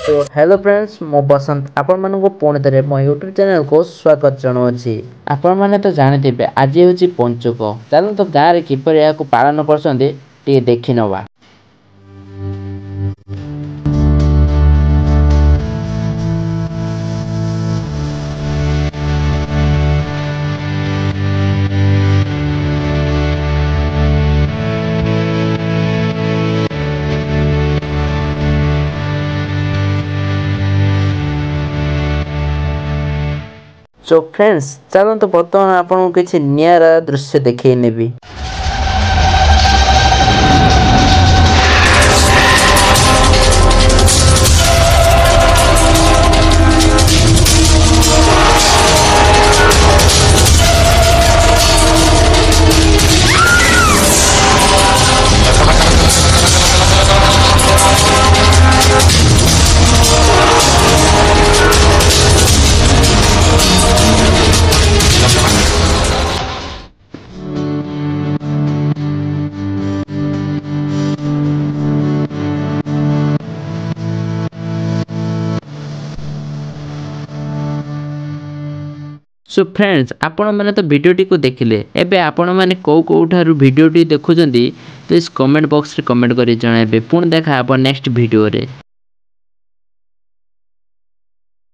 तो hello friends मो बसंत आपण मानक पुणी थे मो यूट्यूब चैनल को स्वागत जनावि। आपण मैंने तो जानी आज हूँ पंचुक चलो तो गाँव में किपर यह पालन कर देखी नवा। सो फ्रेंड्स चलो तो बर्तमान आपको किसी निरा दृश्य देखी नेबी। सो फ्रेंड्स आपण मैंने तो वीडियोटी को देखिले एबे आपण मैंने कौ ठारू वीडियोटी देखुछंती प्लीज कमेंट बॉक्स रे कमेंट करी जणाइबे। पुणी देखा नेक्स्ट वीडियो रे।